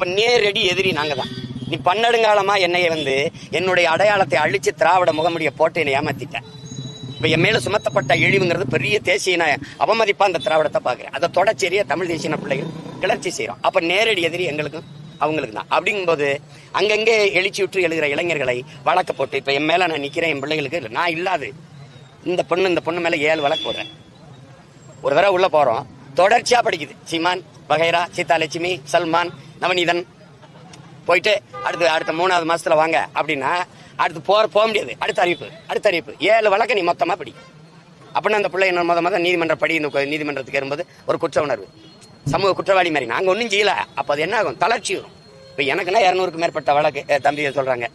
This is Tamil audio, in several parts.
அப்ப நேரடி எதிரி நாங்க தான். நீ பன்னெடுங்காலமா என்னைய என்னுடைய அடையாளத்தை அழிச்சு திராவிட முகமுடிய போட்டு என்னை ஏமாத்திட்டேன். இப்ப என் மேல சுமத்தப்பட்ட இழிவுங்கிறது பெரிய தேசிய அவமதிப்பா அந்த திராவிடத்தை பாக்குறேன். அதை தொடச்சேரிய தமிழ் தேசிய பிள்ளைகள் கிளர்ச்சி செய்யறோம். அப்ப நேரடி எதிரி எங்களுக்கும் அவங்களுக்கு தான். அப்படிங்கும்போது அங்கங்கே எழுச்சி விட்டு எழுகிற இளைஞர்களை வழக்க போட்டு இப்ப என் மேல நான் நிக்கிறேன். என் பிள்ளைகளுக்கு நான் இல்லாது இந்த பொண்ணு மேல 7 வழக்கு போடுறேன். ஒரு தடவை உள்ள போறோம், தொடர்ச்சியா படிக்குது. சீமான், வகைரா, சீதாலட்சுமி, சல்மான், நவநீதன் போயிட்டு அடுத்த 3வது மாசத்துல வாங்க அப்படின்னா அடுத்து போக முடியாது. அடுத்த அறிவிப்பு 7 வழக்கு நீ மொத்தமா படி. அப்படின்னா அந்த பிள்ளை என்ன முத நீதிமன்ற படி நீதிமன்றத்துக்கு ஏறும்போது ஒரு குற்ற உணர்வு, சமூக குற்றவாளி மாதிரி நாங்க ஒன்றும் செய்யல. அப்ப அது என்ன ஆகும்? தளர்ச்சி வரும். இப்ப எனக்குன்னா 200க்கும் மேற்பட்ட வழக்கு. தம்பி சொல்றாங்க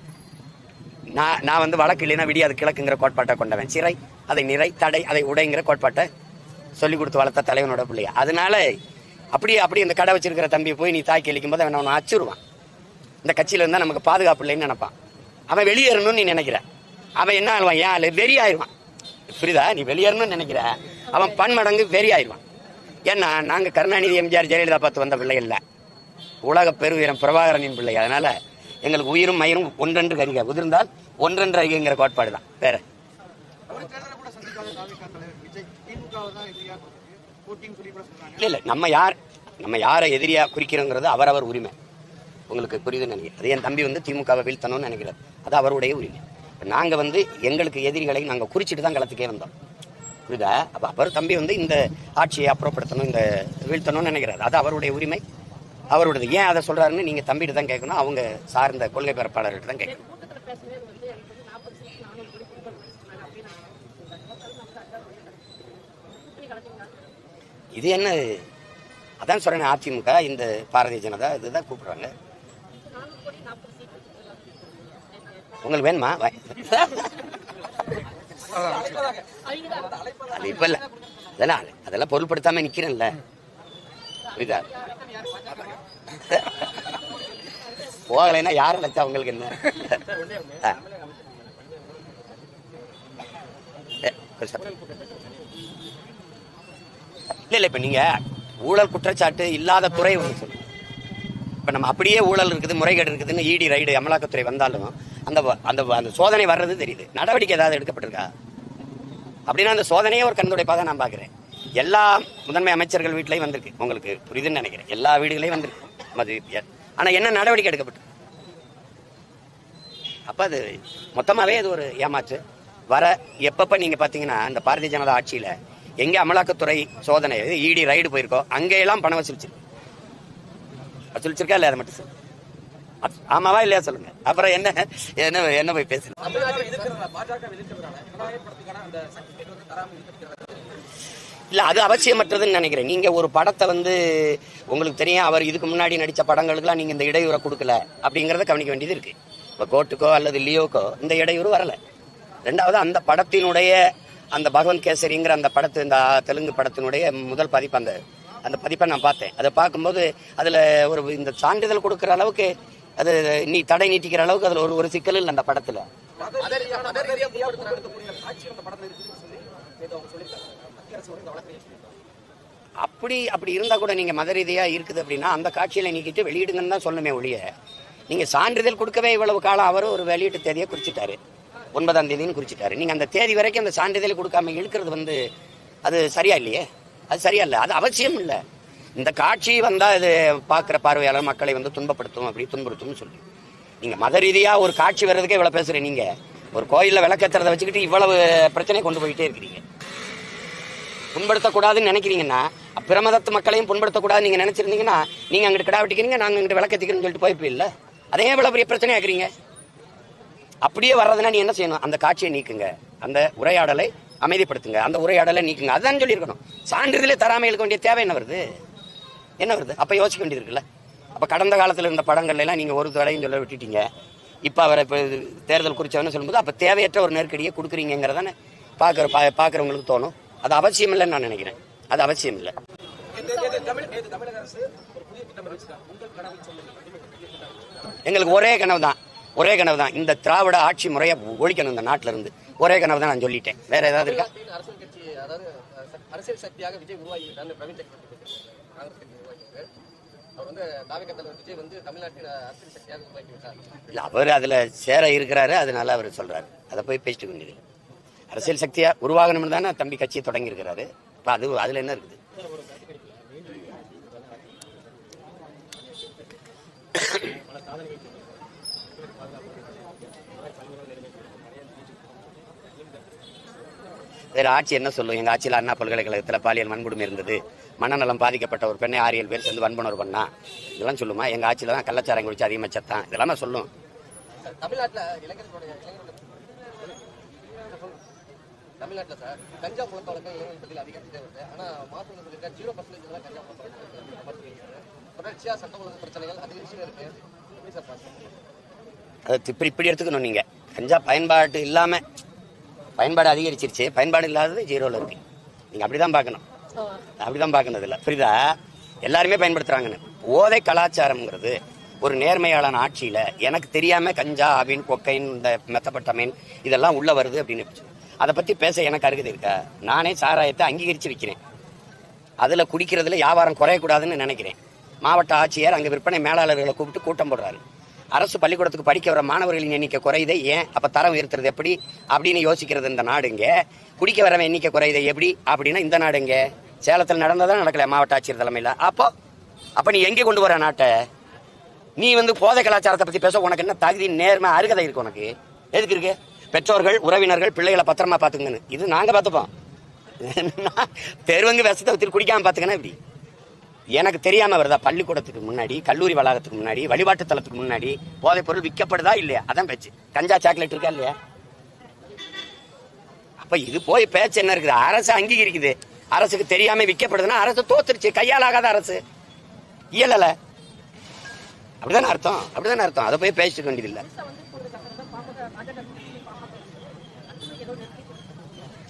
நான் வழக்கு இல்லைன்னா விடியாது கிழக்குங்கிற கோட்பாட்டை கொண்டவன். சிறை அதை நிறை, தடை அதை உடைங்கிற கோட்பாட்டை சொல்லிக் கொடுத்து வளர்த்த தலைவனோட பிள்ளையா. அதனால அப்படி இந்த கடை வச்சிருக்கிற தம்பியை போய் நீ தாக்கி அளிக்கும் போது அவன் அச்சுருவான். இந்த கட்சியில இருந்தா நமக்கு பாதுகாப்பு இல்லைன்னு நினைப்பான். அவன் வெளியேறணும்னு நீ நினைக்கிற, அவன் என்ன ஆயிடுவான்? ஏன் வெறி ஆயிடுவான். புரியுதா? நீ வெளியேறணும்னு நினைக்கிற, அவன் பன்மடங்கு வெறி ஆயிடுவான். ஏன்னா நாங்க கருணாநிதி, எம்ஜிஆர், ஜெயலலிதா பார்த்து வந்த பிள்ளை இல்ல, உலக பெருவீரம் பிரபாகரனின் பிள்ளை. அதனால எங்களுக்கு உயிரும் மயிரும் ஒன்றென்று கருக, உதிர்ந்தால் ஒன்றென்று அறிகிற கோட்பாடு தான். வேற இல்ல. நம்ம யாரை எதிரியா குறிக்கிறோங்கிறது அவரவர் உரிமை. உங்களுக்கு புரியுதுன்னு நினைக்கிறேன். அது என் தம்பி திமுகவை வீழ்த்தணும்னு நினைக்கிறார், அது அவருடைய உரிமை. நாங்க எங்களுக்கு எதிரிகளை நாங்க குறிச்சிட்டு தான் களத்துக்கே வந்தோம். புரியுதா? அப்ப அவர் தம்பி இந்த ஆட்சியை அப்புறப்படுத்தணும், இந்த வீழ்த்தணும்னு நினைக்கிறார், அது அவருடைய உரிமை, அவருடையது. ஏன் அதை சொல்றாருன்னு நீங்க தம்பிட்டு தான் கேட்கணும், அவங்க சார்ந்த கொள்கை பரப்பாளர்கிட்ட தான் கேட்கணும். இது என்ன? அதான் சொல்றேன், அதிமுக இந்த பாரதிய ஜனதா இதுதான் கூப்பிடுறாங்க. உங்களுக்கு வேணுமா? அது இப்ப இல்ல, அதெல்லாம் பொருள்படுத்தாம நிக்கிறேன்ல. புரியுதா? போகலைன்னா யார் அழைச்சா உங்களுக்கு என்ன? இல்ல இப்ப நீங்க ஊழல் குற்றச்சாட்டு இல்லாத துறை சொல்லுங்க. இப்ப நம்ம அப்படியே ஊழல் இருக்குது, முறைகேடு இருக்குதுன்னு இடி ரைடு அமலாக்கத்துறை வந்தாலும் அந்த சோதனை வர்றது தெரியுது. நடவடிக்கை ஏதாவது எடுக்கப்பட்டிருக்கா? அப்படின்னா அந்த சோதனையே ஒரு கண்துடைப்பா தான் நான் பாக்குறேன். எல்லா முதன்மை அமைச்சர்கள் வீட்லயும் வந்திருக்கு, உங்களுக்கு புரியுதுன்னு நினைக்கிறேன். எல்லா வீடுகளையும் வந்திருக்கு. ஆனா என்ன நடவடிக்கை எடுக்கப்பட்டு? அப்ப அது மொத்தமாவே அது ஒரு ஏமாற்று. எப்பப்ப நீங்க பாத்தீங்கன்னா இந்த பாரதிய ஜனதா ஆட்சியில எங்க அமலாக்கத்துறை சோதனை இடி ரைடு போயிருக்கோ அங்கெல்லாம் பணம் வசூலிச்சிருக்கா இல்லையா? அதை மட்டும் சொல்லு. ஆமாவா இல்லையா சொல்லுங்க. அப்புறம் என்ன போய் பேசல. இல்ல அது அவசியமற்றதுன்னு நினைக்கிறேன். நீங்க ஒரு படத்தை உங்களுக்கு தெரியும், அவர் இதுக்கு முன்னாடி நடிச்ச படங்களுக்குலாம் நீங்க இந்த இடையூறை கொடுக்கல அப்படிங்கறத கவனிக்க வேண்டியது இருக்கு. இப்ப கோட்டுக்கோ அல்லது லியோக்கோ இந்த இடையூறு வரல. ரெண்டாவது அந்த படத்தினுடைய அந்த பகவந்த் கேசரிங்கிற அந்த படத்து, இந்த தெலுங்கு படத்தினுடைய முதல் பதிப்பு, அந்த பதிப்பை நான் பார்த்தேன். அதை பார்க்கும்போது அதுல இந்த சான்றிதழ் கொடுக்கற அளவுக்கு அது தடை நீட்டிக்கிற அளவுக்கு அதுல ஒரு சிக்கல் இல்லை அந்த படத்துல. அப்படி இருந்தா கூட நீங்க மத ரீதியா இருக்குது அப்படின்னா அந்த காட்சியில நீக்கிட்டு வெளியிடுங்கன்னு தான் சொல்லணுமே ஒழிய, நீங்க சான்றிதழ் கொடுக்கவே இவ்வளவு காலம் அவர் ஒரு வெளியீட்டு தேதியை குறிச்சிட்டாரு, 9ஆம் தேதின்னு குறிச்சிட்டாரு. நீங்க அந்த தேதி வரைக்கும் அந்த சான்றிதழ் கொடுக்காம இழுக்கிறது அது சரியா இல்லையே? அது சரியா இல்லை, அது அவசியம் இல்லை. இந்த காட்சி வந்தா இது பாக்குற பார்வையாளர் மக்களை துன்பப்படுத்தும், அப்படி துன்புறுத்தும் சொல்லி நீங்க மத ரீதியா ஒரு காட்சி வர்றதுக்கே இவ்வளவு பேசுறேன். நீங்க ஒரு கோயில்ல விளக்கேற்றதை வச்சுக்கிட்டு இவ்வளவு பிரச்சனை கொண்டு போயிட்டே இருக்கிறீங்க. புண்படுத்தக்கூடாதுன்னு நினைக்கிறீங்கன்னா பிரமதத்து மக்களையும் புண்படுத்தக்கூடாதுன்னு நீங்க நினைச்சிருந்தீங்கன்னா நீங்க அங்கிட்டு கிடா வெட்டிக்கிறீங்க, நாங்க அங்கிட்டு விளக்கேற்றிக்கிறோம்னு சொல்லிட்டு போய்ப்பு இல்லை. அதே இவ்வளவு பெரிய பிரச்சனை ஆக்குறீங்க. அப்படியே வர்றதுன்னா நீ என்ன செய்யணும்? அந்த காட்சியை நீக்குங்க, அந்த உரையாடலை அமைதிப்படுத்துங்க, அந்த உரையாடலை நீக்குங்க. அதான் சொல்லியிருக்கணும். சான்றிதழே தராம இருக்க வேண்டிய தேவை என்ன வருது? அப்ப யோசிக்க வேண்டியது இருக்குல்ல. அப்ப கடந்த காலத்துல இருந்த படங்கள்ல எல்லாம் நீங்க ஒரு தடையும் சொல்ல விட்டுட்டீங்க. இப்ப அவரை தேர்தல் குறிச்சவன்னு சொல்லும்போது அப்ப தேவையற்ற ஒரு நெருக்கடியை கொடுக்குறீங்கிறதானே பாக்குறவங்களுக்கு தோணும். அது அவசியம் இல்லைன்னு நான் நினைக்கிறேன். அது அவசியம் இல்லை. எங்களுக்கு ஒரே கனவு தான் இந்த திராவிட ஆட்சி முறையை ஒழிக்கணும் இந்த நாட்டில இருந்து. ஒரே கனவு தான் நான் சொல்லிட்டேன். வேற ஏதாவது இருக்கா? அரசியல் சக்தியாக விஜய் உருவாகிட்டார். இல்ல, அவர் அதுல சேர இருக்கிறாரு, அதனால அவர் சொல்றாரு. அதை போய் பேசிட்டு வேண்டியது. அரசியல் சக்தியா உருவாகணும்னு தானே தம்பி கட்சியை தொடங்கி இருக்கிறாரு. இப்ப அது அதுல என்ன இருக்குது? வேற ஆட்சி என்ன சொல்லும்? எங்க ஆட்சியில் அண்ணா பல்கலைக்கழகத்தில் பாலியல் வன்கொடுமை இருந்தது, மனநலம் பாதிக்கப்பட்ட ஒரு பெண்ணை 6-7 பேர் சேர்ந்து வன்புணர்வு பண்ணா, இதெல்லாம் சொல்லுமா? எங்க ஆட்சியில தான் கள்ளச்சாரம் குடிச்சு அதிகமாக சத்தான், இதெல்லாம் சொல்லும். தமிழ்நாட்டில் சார் கஞ்சா புழக்க வழக்கம் இளைஞர்கள் அதிகரிச்சுட்டே வருது. ஆனால் மாசம் சொல்லியிருக்கா 0% தான் கஞ்சா புழக்க வழக்கம். தொடர்ச்சியாக சட்ட ஒழுங்கு பிரச்சனைகள் அதிகரிச்சுட்டே இருக்கு. எப்படி சார் பாருங்க? அது இப்படி எடுத்துக்கணும். நீங்க கஞ்சா பயன்பாடு இல்லாம பயன்பாடு அதிகரிச்சிருச்சு, பயன்பாடு இல்லாதது 0ல இருக்கு. நீங்க அப்படிதான் பார்க்கணும். அப்படிதான் பார்க்கணும். இல்லை புரியுதா? எல்லாருமே பயன்படுத்துறாங்கன்னு. போதை கலாச்சாரம்ங்கிறது ஒரு நேர்மையாளன் ஆட்சியில எனக்கு தெரியாம கஞ்சா, அபின், கொக்கைன், இந்த மெத்தப்பட்டமைன் இதெல்லாம் உள்ள வருது அப்படின்னு அதை பத்தி பேச எனக்கு அருகதை இருக்கா? நானே சாராயத்தை அங்கீகரிச்சு வைக்கிறேன். அதுல குடிக்கிறதுல வியாபாரம் குறையக்கூடாதுன்னு நினைக்கிறேன். மாவட்ட ஆட்சியர் அங்க விற்பனை மேலாளர்களை கூப்பிட்டு கூட்டம் போடுறாரு. அரசு பள்ளிக்கூடத்துக்கு படிக்க வர மாணவர்களின் எண்ணிக்கை குறையுதே, ஏன்? அப்ப தரம் உயர்த்துறது எப்படி அப்படின்னு யோசிக்கிறது இந்த நாடுங்க. குடிக்க வரவன் எண்ணிக்கை குறையுதை எப்படி அப்படின்னா இந்த நாடுங்க. சேலத்தில் நடந்ததான் நடக்கல மாவட்ட ஆட்சியர் தலைமையில. அப்ப நீ எங்கே கொண்டு வர நாட்டை? நீ போதை கலாச்சாரத்தை பத்தி பேச உனக்கு என்ன தகுதி, நேர்மை, அருகதை இருக்கு? உனக்கு எதுக்கு இருக்கு? பெற்றோர்கள், உறவினர்கள் பிள்ளைகளை பத்திரமா பாத்துக்கணும். இது நாங்க பாத்துப்போம். தெருவங்க விஷத்தை வச்சு குடிக்காம பாத்துக்கணும். இப்படி எனக்கு தெரியாம வருதா? பள்ளிக்கூடத்துக்கு முன்னாடி, கல்லூரி வளாகத்துக்கு முன்னாடி, வழிபாட்டு தளத்துக்கு முன்னாடி போதை பொருள் விற்கப்படுதா இல்லையா? அதான் பேச்சு. கஞ்சா சாக்லேட் இருக்கா இல்லையா? அப்ப இது போய் பேச்சு என்ன இருக்குது? அரசு அங்கீகரிக்குது. அரசுக்கு தெரியாம விற்கப்படுதுன்னா அரசு தோத்துருச்சு. கையால் ஆகாத அரசு இயலல. அப்படிதானே அர்த்தம்? அப்படிதானே அர்த்தம்? அதை போய் பேசிக்க வேண்டியது இல்லை.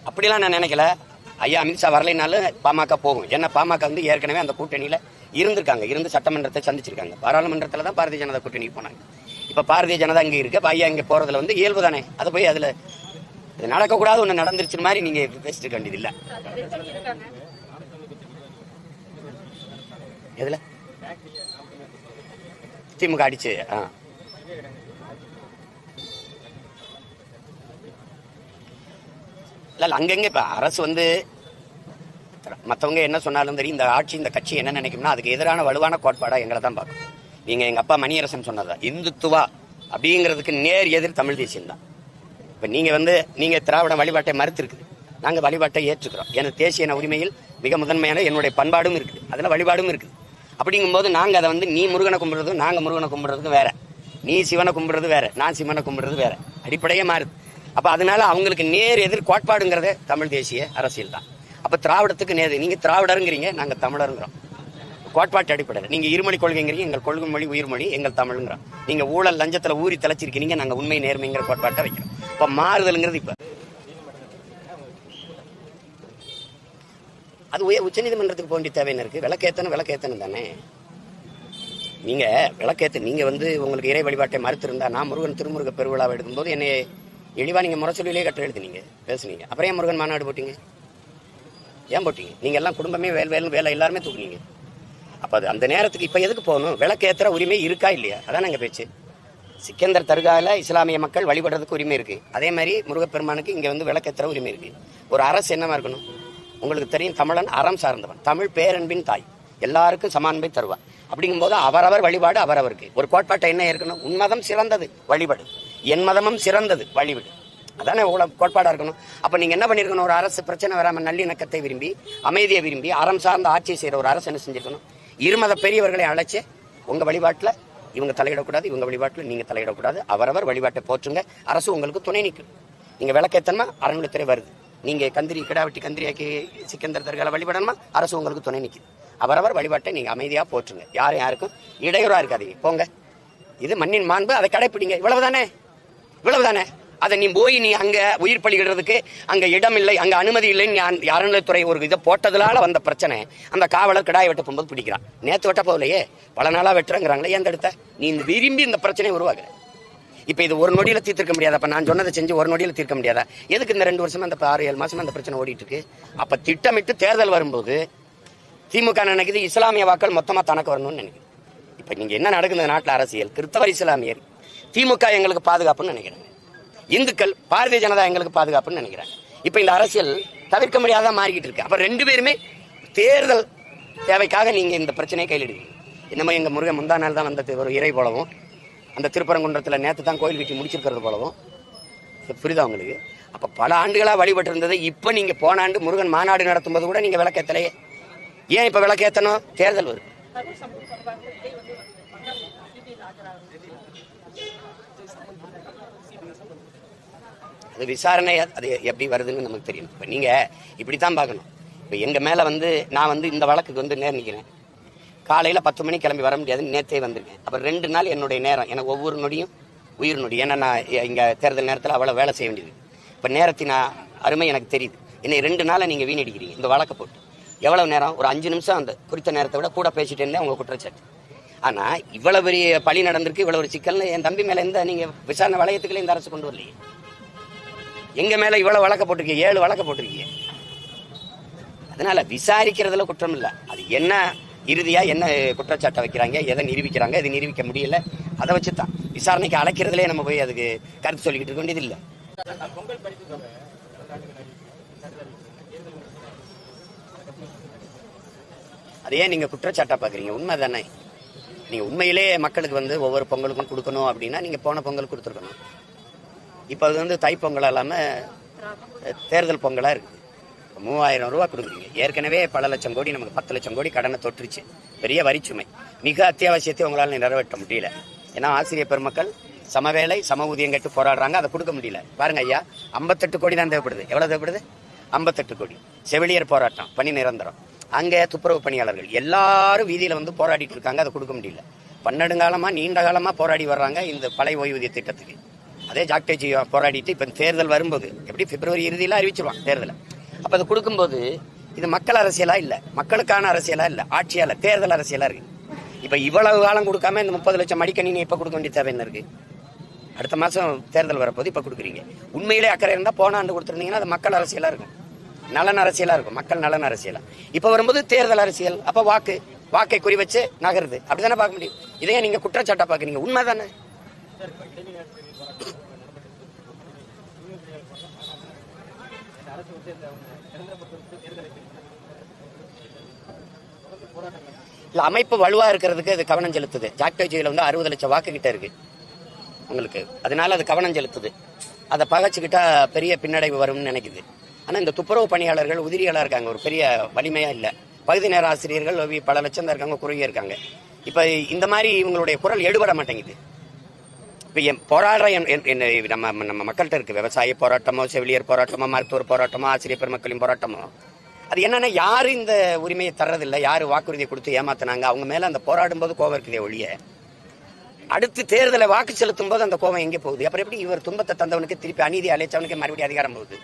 அப்படிலாம் நான் நினைக்கல. ஐயா அமித்ஷா வரலைனாலும் பாமக போகும். ஏன்னா பாமக ஏற்கனவே அந்த கூட்டணியில இருந்திருக்காங்க, இருந்து சட்டமன்றத்தை சந்திச்சிருக்காங்க. பாராளுமன்றத்தில் தான் பாரதிய ஜனதா கூட்டணிக்கு போனாங்க. இப்ப பாரதிய ஜனதா இங்க இருக்கு. ஐயா இங்க போறதுல இயல்பு தானே. அதை போய் அதுல நடக்கக்கூடாது ஒண்ணு நடந்துருச்சு மாதிரி நீங்க பேசிட்டு வேண்டியது இல்ல. எதுல திமுக அடிச்சு இல்ல அங்கங்க இப்ப அரசு மற்றவங்க என்ன சொன்னாலும் தெரியும். இந்த ஆட்சி, இந்த கட்சி என்ன நினைக்கும்னா அதுக்கு எதிரான வலுவான கோட்பாடா எங்களை தான் பார்க்கும். நீங்க எங்க அப்பா மணியரசன் சொன்னதா இந்துத்துவா அப்படிங்கிறதுக்கு நேர் எதிர் தமிழ் தேசியம் தான். இப்ப நீங்க திராவிட வழிபாட்டை மறுத்து இருக்குது, நாங்க வழிபாட்டை ஏற்றுக்கிறோம். எனது தேசிய உரிமையில் மிக முதன்மையான என்னுடைய பண்பாடும் இருக்குது, அதுல வழிபாடும் இருக்குது. அப்படிங்கும்போது நாங்க அதை நீ முருகனை கும்பிடுறதும் நாங்க முருகனை கும்பிடுறதுக்கும் வேற, நீ சிவனை கும்பிடுறது வேற, நான் சிவனை கும்பிடுறது வேற, அடிப்படையே மாறுது. அப்ப அதனால அவங்களுக்கு நேர் எதிர் கோட்பாடுங்கிறதே தமிழ் தேசிய அரசியல் தான். அப்ப திராவிடத்துக்கு நேர். நீங்க திராவிடருங்கிறீங்க, நாங்க தமிழருங்கிறோம். கோட்பாட்டு அடிப்படையில் நீங்க இருமொழி கொள்கைங்கிறீங்க, எங்கள் கொள்கை மொழி உயிர்மொழி எங்கள் தமிழ்ங்கிறோம். நீங்க ஊழல் லஞ்சத்துல ஊறி தலைச்சிருக்கீங்க, நாங்க உண்மை நேர்மைங்கிற கோட்பாட்டை வைக்கிறோம். இப்ப மாறுதல்ங்கிறது இப்ப அது உச்சநீதிமன்றத்துக்கு போக வேண்டிய தேவைன்னு இருக்கு. விளக்கேத்தணும் தானே. நீங்க விளக்கேத்து நீங்க உங்களுக்கு இறை வழிபாட்டை மறுத்து இருந்தா, நான் முருகன் திருமுருக பெருவிழாவை எடுக்கும்போது என்னை எளிவா நீங்க முரசொலியிலே கட்ட எழுதுனீங்க, பேசுனீங்க. அப்புறம் ஏன் முருகன் மாநாடு போட்டீங்க? ஏன் போட்டீங்க? நீங்க எல்லாம் குடும்பமே வேலை எல்லாருமே தூக்குனீங்க. அப்ப அது அந்த நேரத்துக்கு இப்ப எதுக்கு போகணும்? விளக்கேத்துற உரிமை இருக்கா இல்லையா? அதான் எங்க பேச்சு. சிக்கந்தர் தர்கால இஸ்லாமிய மக்கள் வழிபடுறதுக்கு உரிமை இருக்கு. அதே மாதிரி முருகப்பெருமானுக்கு இங்க விளக்கேத்துற உரிமை இருக்கு. ஒரு அரசு என்னவா இருக்கணும்? உங்களுக்கு தெரியும், தமிழன் அறம் சார்ந்தவன், தமிழ் பேரன்பின் தாய், எல்லாருக்கும் சமான்பை தருவார். அப்படிங்கும்போது அவரவர் வழிபாடு அவரவருக்கு. ஒரு கோட்பாட்டை என்ன இருக்கணும்? உன் மதம் சிறந்தது, வழிபாடு. என் மதமும் சிறந்தது, வழிபாடு. அதானே கோட்பாடா இருக்கணும். அப்ப நீங்க என்ன பண்ணிருக்கணும்? ஒரு அரசு பிரச்சனை வராம நல்லிணக்கத்தை விரும்பி, அமைதியை விரும்பி, அறம் சார்ந்த ஆட்சியை செய்யற ஒரு அரசு என்ன செஞ்சிருக்கணும்? இருமத பெரியவர்களை அழைச்சு, உங்க வழிபாட்டுல இவங்க தலையிடக்கூடாது, இவங்க வழிபாட்டுல நீங்க தலையிடக்கூடாது, அவரவர் வழிபாட்டை போற்றுங்க, அரசு உங்களுக்கு துணை நிற்கும். நீங்க விளக்கேத்தனமா அறநிலைத்துறை வருது, நீங்க கந்திரி கிடாவட்டி கந்திரியாக்கி சிக்கந்தர் தர்கால வழிபடணுமா, அரசு உங்களுக்கு துணை நிற்குது. அவரவர் வழிபாட்டை நீங்க அமைதியா போற்றுங்க, யாருக்கும் இடையூறா இருக்காதீங்க, போங்க. இது மண்ணின் மாண்பு, அதை கடைப்பிடிங்க. இவ்வளவுதானே. அதை நீ போய் நீ அங்க உயிர் பலியிடுறதுக்கு அங்க இடம் இல்லை, அங்க அனுமதி இல்லைன்னு அறநிலைத்துறை ஒரு இதை போட்டதுனால வந்த பிரச்சனை. அந்த காவலர் கிடாய் வெட்ட போகும்போது பிடிக்கிறான். நேத்து வெட்ட போகலையே, பல நாளா வெட்டுறங்கிறாங்களே, ஏன் தடுத்த? நீ விரும்பி இந்த பிரச்சனையை உருவாக்குற. இப்ப இது ஒரு நொடியில தீர்க்க முடியாதா? அப்ப நான் சொன்னதை செஞ்சு ஒரு நொடியில தீர்க்க முடியாதா? எதுக்கு இந்த 2 வருஷமா, அந்த 6-7 மாசமா அந்த பிரச்சனை ஓடிட்டு இருக்கு? அப்ப திட்டமிட்டு தேர்தல் வரும்போது திமுக நினைக்குது இஸ்லாமிய வாக்கள் மொத்தமா தனக்கு வரணும்னு நினைக்குது. இப்ப நீங்க என்ன நடக்குது நாட்டில் அரசியல்? கிறிஸ்தவர் இஸ்லாமியர் திமுக எங்களுக்கு பாதுகாப்புன்னு நினைக்கிறாங்க, இந்துக்கள் பாரதிய ஜனதா எங்களுக்கு பாதுகாப்புன்னு நினைக்கிறாங்க. இப்ப இந்த அரசியல் தவிர்க்க முடியாத மாறிக்கிட்டு இருக்கு. அப்ப ரெண்டு பேருமே தேர்தல் தேவைக்காக நீங்க இந்த பிரச்சனையை கையில் எடுக்கிறீங்க. இன்னமும் எங்க முருகன் முந்தா நாள் தான் வந்த ஒரு இறை போலவும், அந்த திருப்பரங்குன்றத்தில் நேற்று தான் கோயில் கட்டி முடிச்சிருக்கிறது போலவும், புரியுதா உங்களுக்கு? அப்ப பல ஆண்டுகளா வழிபட்டு இருந்தது இப்ப நீங்க போன ஆண்டு முருகன் மாநாடு நடத்தும் போது கூட நீங்க விளக்கேத்தலையே. ஏன் இப்ப விளக்கேத்தணும்? தேர்தல் வருது. அது விசாரணை, அது எப்படி வருதுன்னு நமக்கு தெரியும். இப்ப நீங்க இப்படித்தான் பார்க்கணும். இப்ப எங்க மேல நான் இந்த வழக்குக்கு நிர்ணயிக்கிறேன். காலையில 10 மணிக்கு கிளம்பி வர முடியாதுன்னு நேற்றே வந்திருக்கேன். அப்புறம் 2 நாள் என்னுடைய நேரம், எனக்கு ஒவ்வொரு நொடியும் உயிர் நொடி. ஏன்னா நான் இங்க தேர்தல் நேரத்தில் அவ்வளவு வேலை செய்ய வேண்டியது. இப்ப நேரத்தின் அருமை எனக்கு தெரியுது. என்னை 2 நாளை நீங்க வீணடிக்கிறீங்க இந்த வழக்கை போட்டு. எவ்வளவு நேரம்? ஒரு 5 நிமிஷம் அந்த குறித்த நேரத்தை விட கூட பேசிட்டு இருந்தேன் உங்க குற்றச்சாட்டு. ஆனா இவ்வளவு பெரிய பழி நடந்திருக்கு, இவ்வளவு ஒரு சிக்கல் என் தம்பி மேல நீங்க விசாரணை வளையத்துக்குள்ள இந்த அரசு கொண்டு வரலையே. எங்க மேல இவ்வளவு வழக்க போட்டிருக்கீங்க, 7 வழக்க போட்டிருக்கீங்க. அதனால விசாரிக்கிறதுல குற்றம் இல்லை. அது என்ன இறுதியா என்ன குற்றச்சாட்டை வைக்கிறாங்க, எதை நிரூபிக்கிறாங்க, எது நிரூபிக்க முடியல, அதை வச்சுதான் விசாரணைக்கு அழைக்கிறதுலே நம்ம போய் அதுக்கு கருத்து சொல்லிக்கிட்டு இருக்க வேண்டியது இல்லை. அதையே நீங்க குற்றச்சாட்டா பாக்குறீங்க? உண்மை தானே. நீங்க உண்மையிலே மக்களுக்கு ஒவ்வொரு பொங்கலுக்கும் கொடுக்கணும் அப்படின்னா நீங்க போன பொங்கல் கொடுத்துருக்கணும். இப்ப அது தைப்பொங்கல் இல்லாம தேர்தல் பொங்கலா இருக்கு. 3000 ரூபாய் கொடுக்குறீங்க. ஏற்கனவே பல லட்சம் கோடி, நமக்கு 10 லட்சம் கோடி கடனை தொற்றுச்சு. பெரிய வரிச்சுமை. மிக அத்தியாவசியத்தை உங்களால் நிறைவேற்ற முடியல. ஏன்னா ஆசிரியர் பெருமக்கள் சமவேளை சம ஊதியம் கேட்டு போராடுறாங்க, அதை கொடுக்க முடியல. பாருங்க ஐயா, 58 கோடி தான் தேவைப்படுது. எவ்வளவு தேவைப்படுது? 58 கோடி. செவிலியர் போராட்டம், பணி நிரந்தரம். அங்க துப்புரவு பணியாளர்கள் எல்லாரும் வீதியில போராடிட்டு இருக்காங்க, அதை கொடுக்க முடியல. 12 காலமா நீண்ட காலமா போராடி வர்றாங்க இந்த பழைய ஓய்வூதிய திட்டத்துக்கு. அதே ஜாக்டேஜி போராடிட்டு இப்ப தேர்தல் வரும்போது எப்படி பிப்ரவரி இறுதியில அறிவிச்சிருவான் தேர்தலை. அப்ப அது கொடுக்கும்போது இது மக்கள் அரசியலா இல்ல, மக்களுக்கான அரசியலா இல்ல, ஆட்சியால தேர்தல் அரசியலா இருக்கு. இப்ப இவ்வளவு காலம் கொடுக்காம இந்த 30 லட்சம் மடிக்கணினி இப்ப கொடுக்க வேண்டிய தேவை என்ன இருக்கு? அடுத்த மாசம் தேர்தல் வரப்போது, இப்ப கொடுக்குறீங்க. உண்மையிலே அக்கறை இருந்தா போன ஆண்டு கொடுத்துருந்தீங்கன்னா அது மக்கள் அரசியலா இருக்கும், நலன் அரசியலா இருக்கும், மக்கள் நலன் அரசியலா. இப்ப வரும்போது தேர்தல் அரசியல். அப்ப வாக்கை குறி வச்சு நகருது. அப்படித்தானே பார்க்க முடியும். இதையே நீங்க குற்றச்சாட்டா பாக்குறீங்க? உண்மைதானே. இல்ல, அமைப்பு வலுவா இருக்கிறதுக்கு அது கவனம் செலுத்துது. ஜாக்டோஜியில 60 லட்சம் வாக்கு கிட்ட இருக்கு உங்களுக்கு, அதனால அது கவனம் செலுத்துது. அதை பகைச்சுக்கிட்டா பெரிய பின்னடைவு வரும்னு நினைக்குது. ஆனா இந்த துப்புரவு பணியாளர்கள் உதிரிகளா இருக்காங்க, ஒரு பெரிய வலிமையா இல்ல. பகுதி நேர ஆசிரியர்கள் பல லட்சம் தான் இருக்காங்க, குறுகிய இருக்காங்க. இப்ப இந்த மாதிரி இவங்களுடைய குரல் எடுபட மாட்டேங்குது. இப்ப போராடுற நம்ம மக்கள்கிட்ட இருக்கு. விவசாய போராட்டமோ, செவிலியர் போராட்டமோ, மருத்துவர் போராட்டமோ, ஆசிரியர் பெருமக்களின் போராட்டமோ, அது என்னன்னா யாரு இந்த உரிமையை தர்றதில்லை, யாரு வாக்குறுதியை கொடுத்து ஏமாத்தினாங்க, அவங்க மேல அந்த போராடும் போது கோவம் இருக்குதே ஒழிய, அடுத்து தேர்தலை வாக்கு செலுத்தும் போது அந்த கோவம் எங்கே போகுது? அப்புறம் எப்படி இவர் துன்பத்தை தந்தவனுக்கு திருப்பி அநீதி அழைச்சவனுக்கு மறுபடியும் அதிகாரம் போகுது?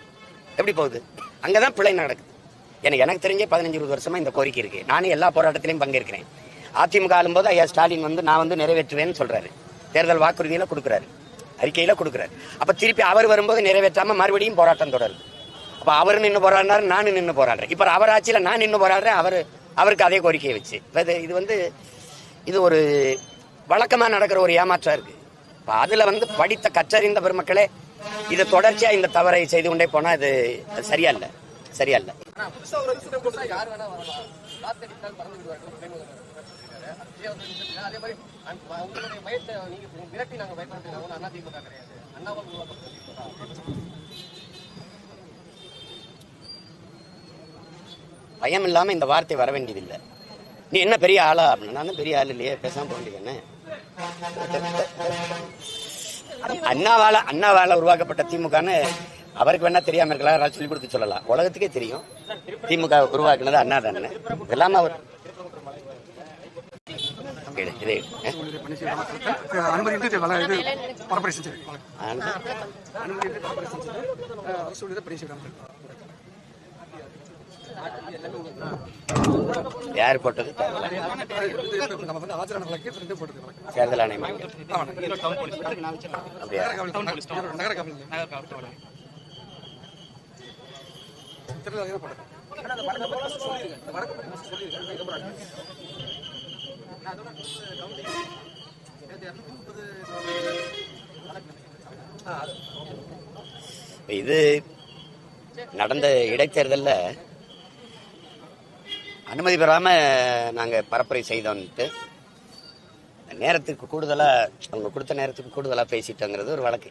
எப்படி போகுது? அங்கதான் பிழை நடக்குது. எனக்கு தெரிஞ்சே 15-20 வருஷமா இந்த கோரிக்கை இருக்கு. நானும் எல்லா போராட்டத்திலையும் பங்கேற்கிறேன். அதிமுக ஆளும்போது ஐயா ஸ்டாலின் நான் நிறைவேற்றுவேன்னு சொல்றாரு, தேர்தல் வாக்குறுதியில கொடுக்குறாரு, அறிக்கையில கொடுக்குறாரு. அப்ப திருப்பி அவர் வரும்போது நிறைவேற்றாம மறுபடியும் போராட்டம் தொடருது. அப்ப அவர் நின்று போராடினாரு, நானும் நின்று போராடுறேன். இப்ப அவர் ஆட்சியில நான் நின்று போராடுறேன், அவருக்கு அதே கோரிக்கையை வச்சு. இது ஒரு வழக்கமா நடக்கிற ஒரு ஏமாற்றா இருக்கு. அதுல படித்த கற்றறிந்த பெருமக்களே இதை தொடர்ச்சியா இந்த தவறை செய்து கொண்டே போனா இது சரியா இல்ல, சரியா இல்ல. பயம் இல்லாம இந்த வார்த்தை வர வேண்டியதில்லை. நீ என்ன பெரிய ஆளா அப்படின்னா, நான் பெரிய ஆள் இல்லையே, பேசாம போக வேண்டியது. அண்ணாவால உருவாக்கப்பட்ட திமுகன்னு அவருக்கு வேணா தெரியாம இருக்கலாம், சொல்லி கொடுத்து சொல்லலாம். உலகத்துக்கே தெரியும் திமுக உருவாக்குனது அண்ணா தானே. இதெல்லாம் அவர் யார் போட்டது? தேர்தல் ஆணையம். இது நடந்த இடைத்தேர்தலில் அனுமதி பெறாம நாங்க பரப்புரை செய்தோன்ட்டு நேரத்துக்கு கூடுதலா அவங்க கொடுத்த நேரத்துக்கு கூடுதலா பேசிட்டோங்கிறது ஒரு வழக்கு.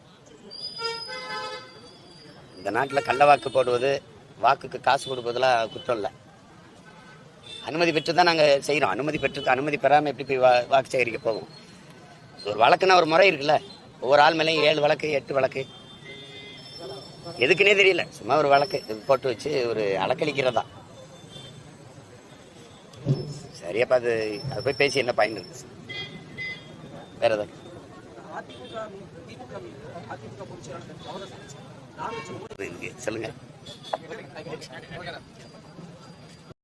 இந்த நாட்டில் கள்ள வாக்கு போடுவது, வாக்குக்கு காசு கொடுப்பதெல்லாம் குற்றம் இல்லை. அனுமதி பெற்று தான் நாங்கள் செய்கிறோம். அனுமதி பெறாமல் எப்படி போய் வாக்கு சேகரிக்க போவோம்? ஒரு வழக்குன்னா ஒரு முறை இருக்குல்ல. ஒவ்வொரு ஆள் மேலேயும் 7 வழக்கு 8 வழக்கு எதுக்குன்னே தெரியல. சும்மா ஒரு வழக்கு போட்டு வச்சு ஒரு அலக்களிக்கிறதா. சரியாப்பா, அது போய் பேசி என்ன பயன் இருக்கு? வேற ஏதாவது சொல்லுங்க.